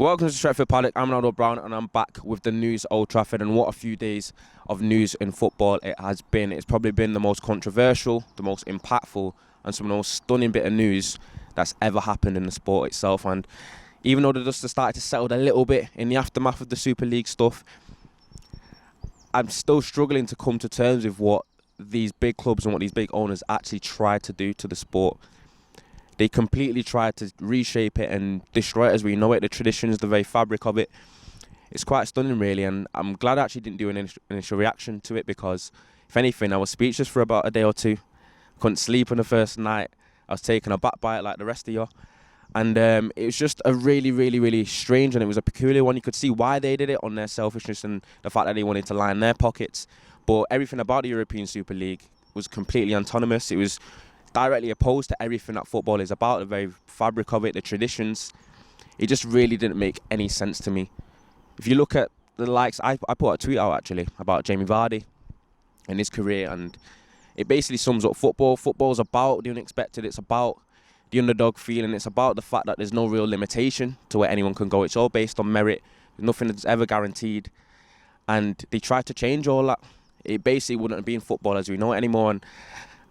Welcome to Stretford Paddock. I'm Ronaldo Brown and I'm back with the news Old Trafford, and what a few days of news in football it has been. It's probably been the most controversial, the most impactful and some of the most stunning bit of news that's ever happened in the sport itself. And even though the dust has started to settle a little bit in the aftermath of the Super League stuff, I'm still struggling to come to terms with what these big clubs and what these big owners actually try to do to the sport. They completely tried to reshape it and destroy it as we know it, the traditions, the very fabric of it. It's quite stunning, really, and I'm glad I actually didn't do an initial reaction to it, because, if anything, I was speechless for about a day or two. Couldn't sleep on the first night. I was taken aback by it like the rest of you. And it was just a really, really, really strange, and it was a peculiar one. You could see why they did it on their selfishness and the fact that they wanted to line their pockets. But everything about the European Super League was completely autonomous. It was directly opposed to everything that football is about, the very fabric of it, the traditions. It just really didn't make any sense to me. If you look at the likes, I put a tweet out actually about Jamie Vardy and his career, and it basically sums up football. Football's about the unexpected, it's about the underdog feeling, it's about the fact that there's no real limitation to where anyone can go. It's all based on merit, nothing is ever guaranteed, and they try to change all that. It basically wouldn't have been football as we know it anymore,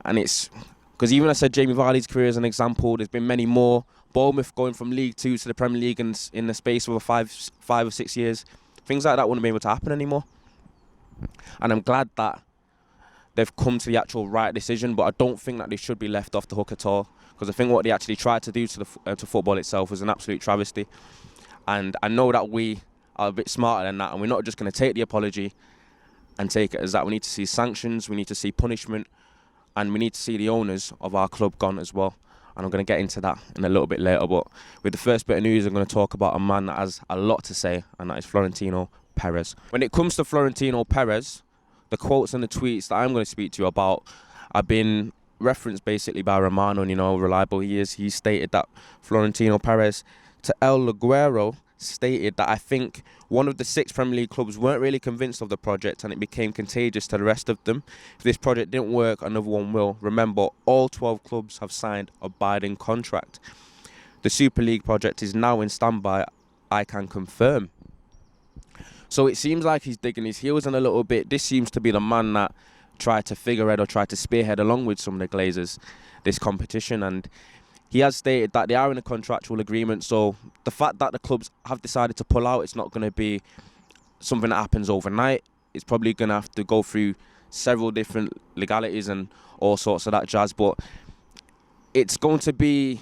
and it's because even I said Jamie Vardy's career as an example, there's been many more. Bournemouth going from League 2 to the Premier League in the space of five or 6 years. Things like that wouldn't be able to happen anymore. And I'm glad that they've come to the actual right decision, but I don't think that they should be left off the hook at all, because I think what they actually tried to do to football itself was an absolute travesty. And I know that we are a bit smarter than that, and we're not just going to take the apology and take it as that. We need to see sanctions, we need to see punishment, and we need to see the owners of our club gone as well. And I'm going to get into that in a little bit later. But with the first bit of news, I'm going to talk about a man that has a lot to say, and that is Florentio Perez. When it comes to Florentio Perez, the quotes and the tweets that I'm going to speak to you about have been referenced basically by Romano, and you know how reliable he is. He stated that Florentio Perez to El Aguero stated that I think one of the 6 Premier League clubs weren't really convinced of the project, and it became contagious to the rest of them. If this project didn't work, another one will. Remember, all 12 clubs have signed a binding contract. The Super League project is now in standby, I can confirm. So it seems like he's digging his heels in a little bit. This seems to be the man that tried to figurehead or tried to spearhead along with some of the Glazers this competition, and he has stated that they are in a contractual agreement, so the fact that the clubs have decided to pull out, it's not going to be something that happens overnight. It's probably going to have to go through several different legalities and all sorts of that jazz, but it's going to be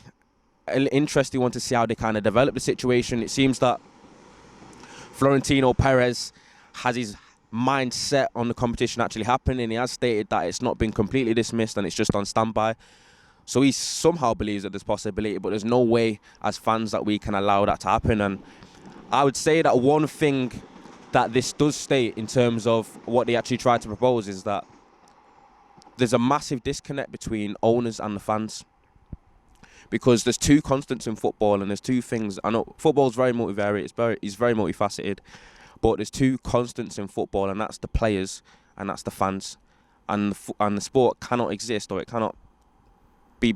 an interesting one to see how they kind of develop the situation. It seems that Florentio Perez has his mind set on the competition actually happening. He has stated that it's not been completely dismissed and it's just on standby. So he somehow believes that there's possibility, but there's no way as fans that we can allow that to happen. And I would say that one thing that this does state in terms of what they actually tried to propose is that there's a massive disconnect between owners and the fans. Because there's 2 constants in football, and there's 2 things. I know football's very multivariate, it's very multifaceted, but there's 2 constants in football, and that's the players and that's the fans. And the sport cannot exist, or it cannot be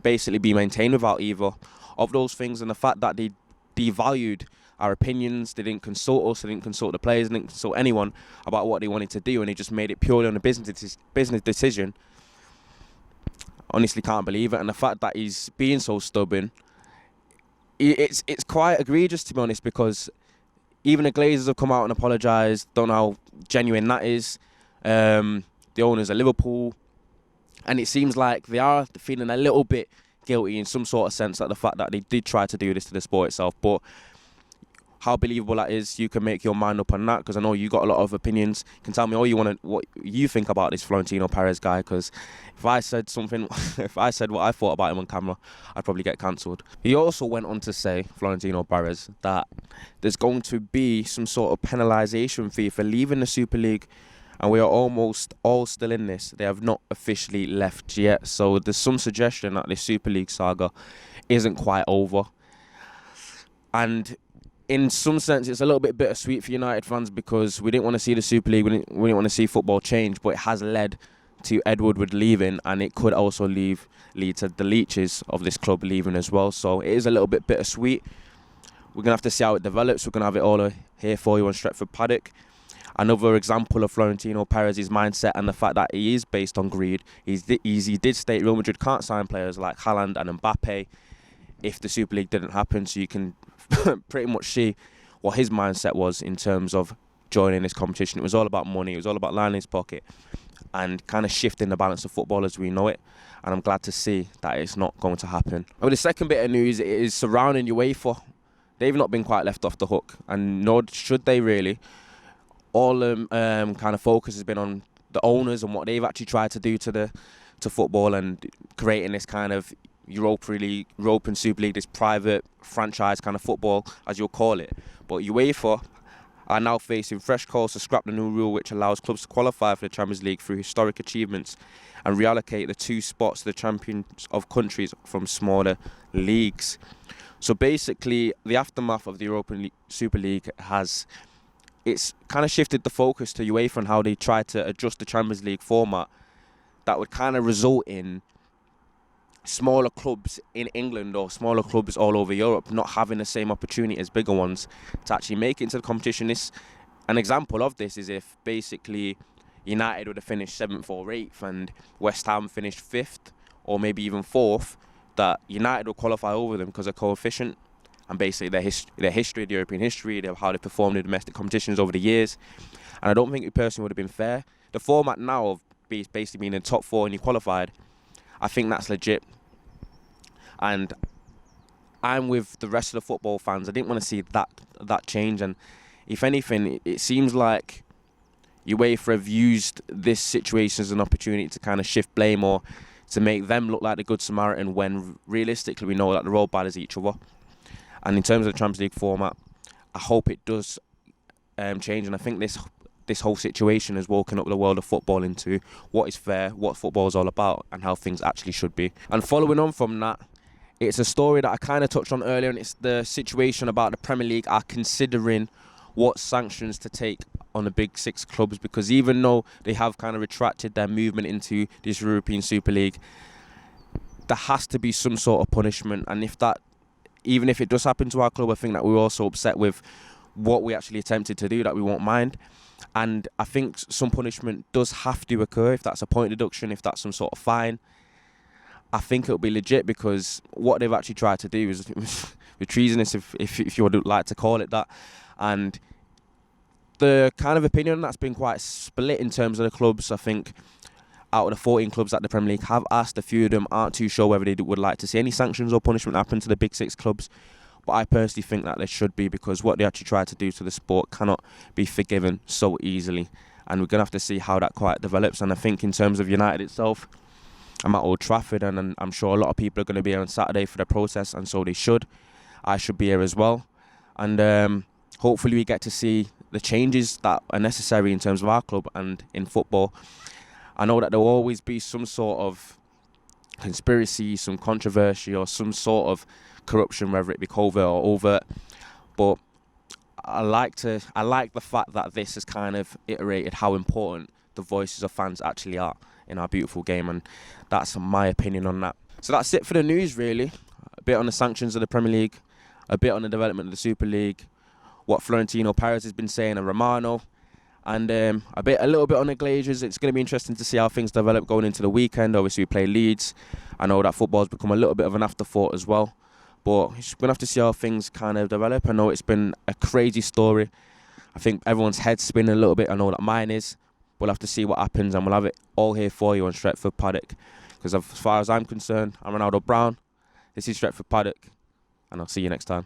maintained without either of those things. And the fact that they devalued our opinions, they didn't consult us, they didn't consult the players, they didn't consult anyone about what they wanted to do, and they just made it purely on a business decision. Honestly can't believe it. And the fact that he's being so stubborn, it's quite egregious, to be honest, because even the Glazers have come out and apologised. Don't know how genuine that is. The owners of Liverpool, and it seems like they are feeling a little bit guilty in some sort of sense at the fact that they did try to do this to the sport itself. But how believable that is, you can make your mind up on that, because I know you got a lot of opinions. You can tell me all you want, what you think about this Florentio Perez guy, because if I said something, if I said what I thought about him on camera, I'd probably get cancelled. He also went on to say, Florentio Perez, that there's going to be some sort of penalisation fee for leaving the Super League, and we are almost all still in this. They have not officially left yet, so there's some suggestion that this Super League saga isn't quite over. And in some sense, it's a little bit bittersweet for United fans, because we didn't want to see the Super League, we didn't want to see football change, but it has led to Ed Woodward leaving, and it could also lead to the leeches of this club leaving as well. So it is a little bit bittersweet. We're going to have to see how it develops. We're going to have it all here for you on Stretford Paddock. Another example of Florentio Perez's mindset and the fact that he is based on greed. He did state Real Madrid can't sign players like Haaland and Mbappe if the Super League didn't happen. So you can pretty much see what his mindset was in terms of joining this competition. It was all about money. It was all about lining his pocket and kind of shifting the balance of football as we know it. And I'm glad to see that it's not going to happen. Well, the second bit of news is surrounding UEFA. They've not been quite left off the hook, and nor should they really. All kind of focus has been on the owners and what they've actually tried to do to football and creating this kind of European Super League, this private franchise kind of football, as you'll call it. But UEFA are now facing fresh calls to scrap the new rule which allows clubs to qualify for the Champions League through historic achievements and reallocate the 2 spots to the champions of countries from smaller leagues. So basically, the aftermath of the European Super League it's kind of shifted the focus to UEFA and how they try to adjust the Champions League format that would kind of result in smaller clubs in England or smaller clubs all over Europe not having the same opportunity as bigger ones to actually make it into the competition. An example of this is if basically United would have finished 7th or 8th and West Ham finished 5th or maybe even 4th, that United will qualify over them because of coefficient and basically their history, the European history, how they performed in domestic competitions over the years. And I don't think it personally would have been fair. The format now of basically being in the top 4 and you qualified, I think that's legit. And I'm with the rest of the football fans. I didn't want to see that change. And if anything, it seems like UEFA have used this situation as an opportunity to kind of shift blame or to make them look like the good Samaritan when realistically we know that they're all bad as each other. And in terms of the Champions League format, I hope it does change. And I think this whole situation has woken up the world of football into what is fair, what football is all about, and how things actually should be. And following on from that, it's a story that I kind of touched on earlier, and it's the situation about the Premier League are considering what sanctions to take on the big 6 clubs, because even though they have kind of retracted their movement into this European Super League, there has to be some sort of punishment. And even if it does happen to our club, I think that we're also upset with what we actually attempted to do, that we won't mind. And I think some punishment does have to occur, if that's a point deduction, if that's some sort of fine. I think it'll be legit, because what they've actually tried to do is treasonous, if you would like to call it that. And the kind of opinion that's been quite split in terms of the clubs. I think out of the 14 clubs that the Premier League have asked, a few of them aren't too sure whether they would like to see any sanctions or punishment happen to the big 6 clubs. But I personally think that there should be, because what they actually try to do to the sport cannot be forgiven so easily. And we're going to have to see how that quite develops. And I think in terms of United itself, I'm at Old Trafford, and I'm sure a lot of people are going to be here on Saturday for the protest, and so they should. I should be here as well. And hopefully we get to see the changes that are necessary in terms of our club and in football. I know that there will always be some sort of conspiracy, some controversy, or some sort of corruption, whether it be covert or overt. But I like the fact that this has kind of iterated how important the voices of fans actually are in our beautiful game, and that's my opinion on that. So that's it for the news, really. A bit on the sanctions of the Premier League, a bit on the development of the Super League, what Florentino Perez has been saying, and Romano, and a little bit on the Glazers. It's going to be interesting to see how things develop going into the weekend. Obviously, we play Leeds. I know that football's become a little bit of an afterthought as well, but we're going to have to see how things kind of develop. I know it's been a crazy story. I think everyone's head's spinning a little bit. I know that mine is. We'll have to see what happens, and we'll have it all here for you on Stretford Paddock. Because as far as I'm concerned, I'm Ronaldo Brown. This is Stretford Paddock, and I'll see you next time.